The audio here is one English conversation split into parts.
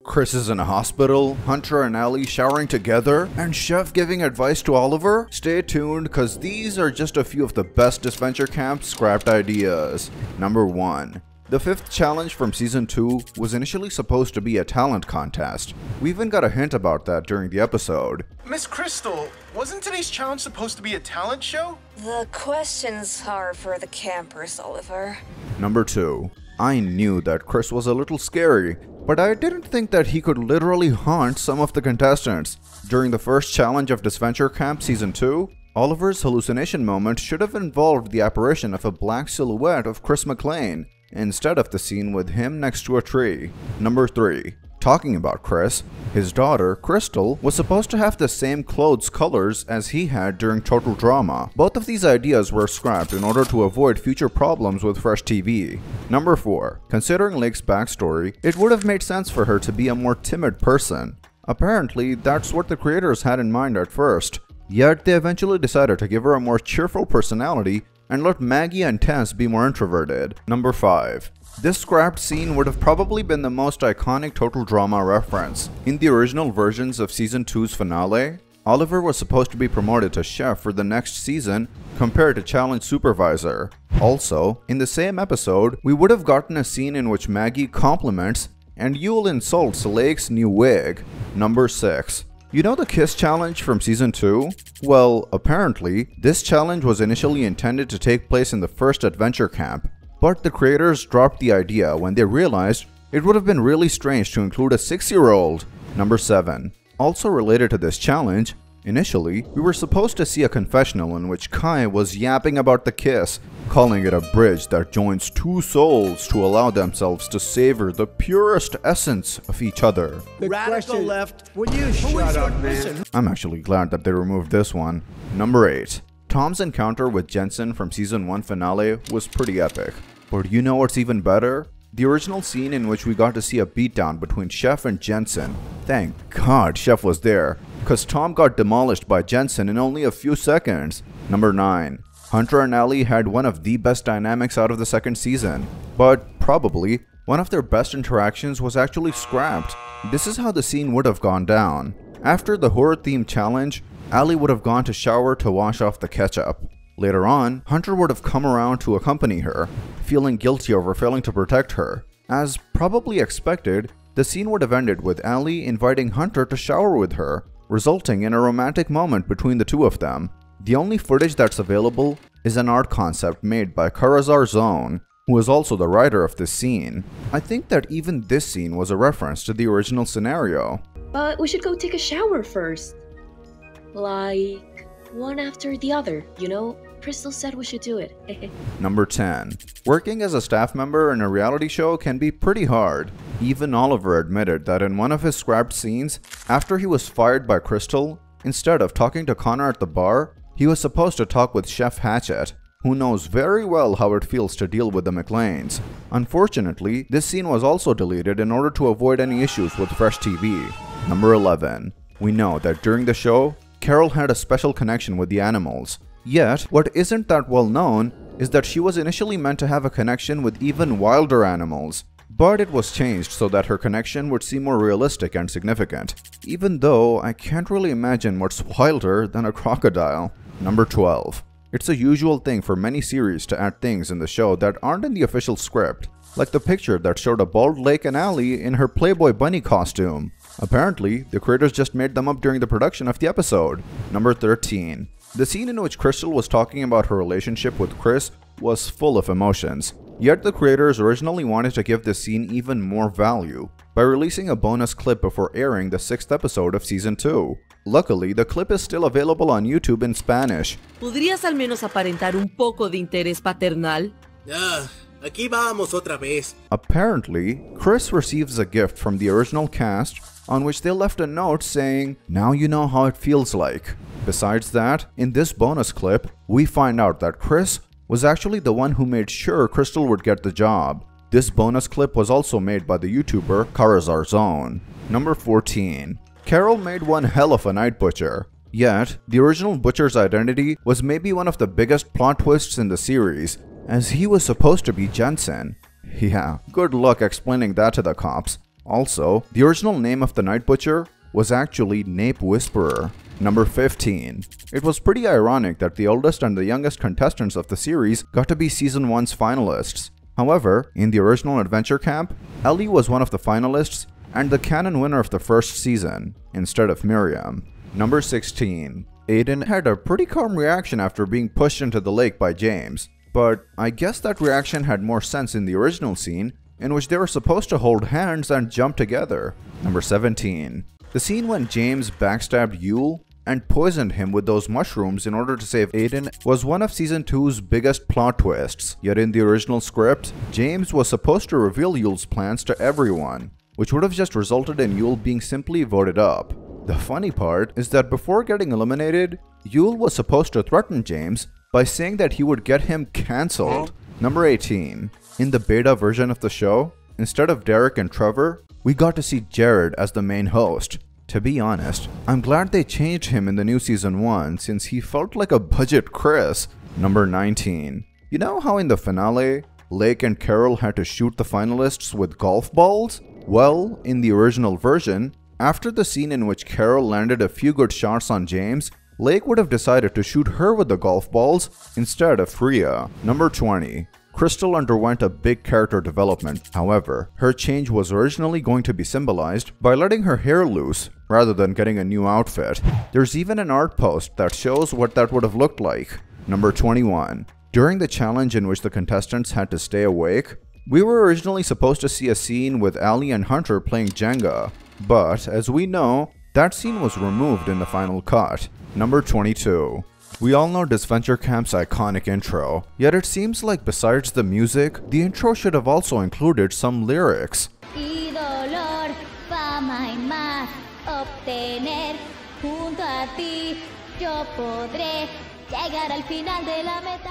Chris is in a hospital, Hunter and Allie showering together, and Chef giving advice to Oliver? Stay tuned, cause these are just a few of the best Disventure Camp scrapped ideas. Number 1. The 5th challenge from Season 2 was initially supposed to be a talent contest. We even got a hint about that during the episode. Miss Kristal, wasn't today's challenge supposed to be a talent show? The questions are for the campers, Oliver. Number 2. I knew that Chris was a little scary, but I didn't think that he could literally haunt some of the contestants. During the first challenge of Disventure Camp Season 2, Oliver's hallucination moment should have involved the apparition of a black silhouette of Chris McLean, instead of the scene with him next to a tree. Number 3. Talking about Chris, his daughter, Kristal, was supposed to have the same clothes colors as he had during Total Drama. Both of these ideas were scrapped in order to avoid future problems with Fresh TV. Number 4. Considering Lake's backstory, it would have made sense for her to be a more timid person. Apparently, that's what the creators had in mind at first. Yet, they eventually decided to give her a more cheerful personality and let Maggie and Tess be more introverted. Number 5. This scrapped scene would have probably been the most iconic Total Drama reference. In the original versions of Season 2's finale, Oliver was supposed to be promoted to chef for the next season compared to challenge supervisor. Also, in the same episode, we would have gotten a scene in which Maggie compliments and Yule insults Lake's new wig. Number 6. You know the kiss challenge from Season 2? Well, apparently, this challenge was initially intended to take place in the first Adventure Camp, but the creators dropped the idea when they realized it would have been really strange to include a 6-year-old. Number 7. Also related to this challenge, initially, we were supposed to see a confessional in which Kai was yapping about the kiss, calling it a bridge that joins two souls to allow themselves to savor the purest essence of each other. The radical left, will you shut up, man? I'm actually glad that they removed this one. Number 8. Tom's encounter with Jensen from Season 1 finale was pretty epic. But you know what's even better? The original scene in which we got to see a beatdown between Chef and Jensen. Thank God Chef was there, cause Tom got demolished by Jensen in only a few seconds. Number 9. Hunter and Allie had one of the best dynamics out of the second season, but probably one of their best interactions was actually scrapped. This is how the scene would have gone down. After the horror-themed challenge, Allie would have gone to shower to wash off the ketchup. Later on, Hunter would have come around to accompany her, feeling guilty over failing to protect her. As probably expected, the scene would have ended with Allie inviting Hunter to shower with her, resulting in a romantic moment between the two of them. The only footage that's available is an art concept made by Karazar Zone, who is also the writer of this scene. I think that even this scene was a reference to the original scenario. But we should go take a shower first. Like, one after the other, you know? Krystal said we should do it. Number 10. Working as a staff member in a reality show can be pretty hard. Even Oliver admitted that in one of his scrapped scenes, after he was fired by Kristal, instead of talking to Connor at the bar, he was supposed to talk with Chef Hatchet, who knows very well how it feels to deal with the McLeans. Unfortunately, this scene was also deleted in order to avoid any issues with Fresh TV. Number 11. We know that during the show, Carol had a special connection with the animals. Yet, what isn't that well known is that she was initially meant to have a connection with even wilder animals, but it was changed so that her connection would seem more realistic and significant, even though I can't really imagine what's wilder than a crocodile. Number 12. It's a usual thing for many series to add things in the show that aren't in the official script, like the picture that showed a bald Lake and Allie in her Playboy bunny costume. Apparently, the creators just made them up during the production of the episode. Number 13. The scene in which Krystal was talking about her relationship with Chris was full of emotions. Yet the creators originally wanted to give this scene even more value by releasing a bonus clip before airing the 6th episode of Season 2. Luckily, the clip is still available on YouTube in Spanish. ¿Podrías al menos aparentar un poco de interés paternal? Aquí vamos otra vez. Apparently, Chris receives a gift from the original cast on which they left a note saying, "Now you know how it feels like." Besides that, in this bonus clip, we find out that Chris was actually the one who made sure Kristal would get the job. This bonus clip was also made by the YouTuber Karazar Zone. Number 14. Carol made one hell of a night butcher. Yet, the original butcher's identity was maybe one of the biggest plot twists in the series, as he was supposed to be Jensen. Yeah, good luck explaining that to the cops. Also, the original name of the Night Butcher was actually Nape Whisperer. Number 15. It was pretty ironic that the oldest and the youngest contestants of the series got to be Season 1's finalists. However, in the original Adventure Camp, Ellie was one of the finalists and the canon winner of the first season, instead of Miriam. Number 16. Aiden had a pretty calm reaction after being pushed into the lake by James, but I guess that reaction had more sense in the original scene, in which they were supposed to hold hands and jump together. Number 17. The scene when James backstabbed Yule and poisoned him with those mushrooms in order to save Aiden was one of Season 2's biggest plot twists. Yet in the original script, James was supposed to reveal Yule's plans to everyone, which would have just resulted in Yule being simply voted up. The funny part is that before getting eliminated, Yule was supposed to threaten James by saying that he would get him cancelled. Number 18. In the beta version of the show, instead of Derek and Trevor, we got to see Jared as the main host. To be honest, I'm glad they changed him in the new Season 1 since he felt like a budget Chris. Number 19. You know how in the finale, Lake and Carol had to shoot the finalists with golf balls? Well, in the original version, after the scene in which Carol landed a few good shots on James, Lake would have decided to shoot her with the golf balls instead of Rhea. Number 20. Krystal underwent a big character development. However, her change was originally going to be symbolized by letting her hair loose rather than getting a new outfit. There's even an art post that shows what that would have looked like. Number 21. During the challenge in which the contestants had to stay awake, we were originally supposed to see a scene with Allie and Hunter playing Jenga, but as we know, that scene was removed in the final cut. Number 22. We all know Disventure Camp's iconic intro, yet it seems like besides the music, the intro should have also included some lyrics. Y dolor, fama y más obtener junto a ti yo podré llegar al final de la meta.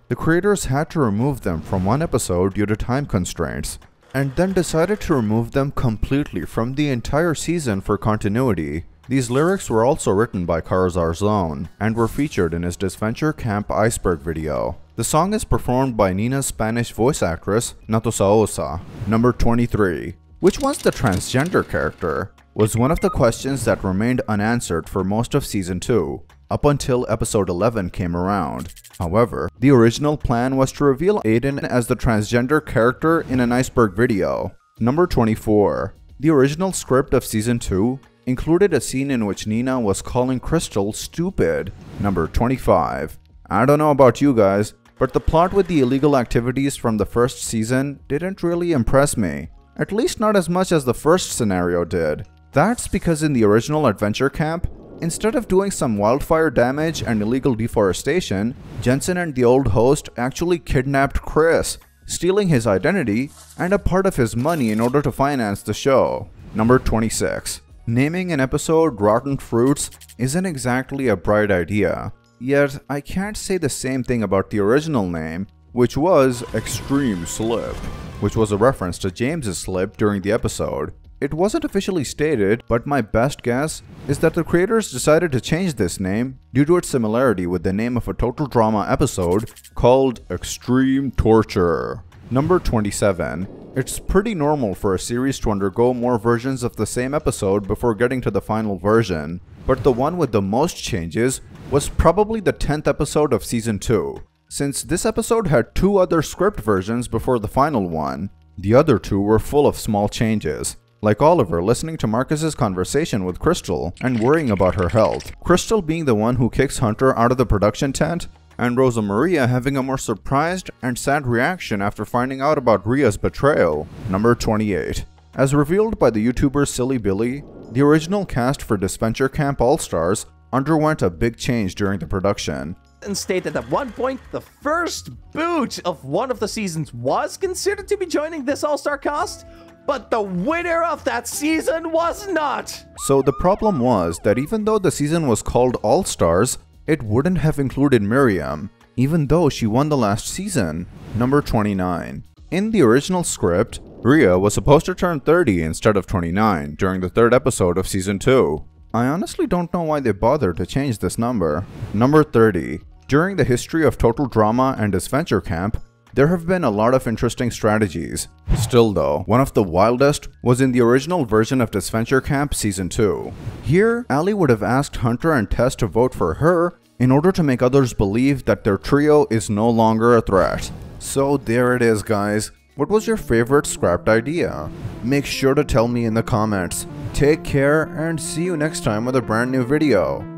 The creators had to remove them from one episode due to time constraints, and then decided to remove them completely from the entire season for continuity. These lyrics were also written by Karzar Zone and were featured in his Disventure Camp Iceberg video. The song is performed by Nina's Spanish voice actress, Natosaosa. Number 23. Which one's the transgender character? Was one of the questions that remained unanswered for most of Season 2, up until episode 11 came around. However, the original plan was to reveal Aiden as the transgender character in an Iceberg video. Number 24. The original script of Season 2 included a scene in which Nina was calling Kristal stupid. Number 25. I don't know about you guys, but the plot with the illegal activities from the first season didn't really impress me. At least not as much as the first scenario did. That's because in the original Adventure Camp, instead of doing some wildfire damage and illegal deforestation, Jensen and the old host actually kidnapped Chris, stealing his identity and a part of his money in order to finance the show. Number 26. Naming an episode Rotten Fruits isn't exactly a bright idea, yet I can't say the same thing about the original name, which was Extreme Slip, which was a reference to James's slip during the episode. It wasn't officially stated, but my best guess is that the creators decided to change this name due to its similarity with the name of a total drama episode called Extreme Torture. Number 27. It's pretty normal for a series to undergo more versions of the same episode before getting to the final version, but the one with the most changes was probably the 10th episode of Season 2, since this episode had 2 other script versions before the final one. The other 2 were full of small changes, like Oliver listening to Marcus's conversation with Kristal and worrying about her health, Kristal being the one who kicks Hunter out of the production tent, and Rosa Maria having a more surprised and sad reaction after finding out about Rhea's betrayal. Number 28. As revealed by the YouTuber Silly Billy, the original cast for Disventure Camp All-Stars underwent a big change during the production. And stated at one point the first boot of one of the seasons was considered to be joining this All-Star cast, but the winner of that season was not. So the problem was that even though the season was called All-Stars, it wouldn't have included Miriam, even though she won the last season. Number 29. In the original script, Rhea was supposed to turn 30 instead of 29 during the 3rd episode of Season 2. I honestly don't know why they bothered to change this number. Number 30. During the history of Total Drama and Disventure Camp, there have been a lot of interesting strategies. Still though, one of the wildest was in the original version of Disventure Camp Season 2. Here, Allie would have asked Hunter and Tess to vote for her in order to make others believe that their trio is no longer a threat. So there it is, guys. What was your favorite scrapped idea? Make sure to tell me in the comments. Take care and see you next time with a brand new video.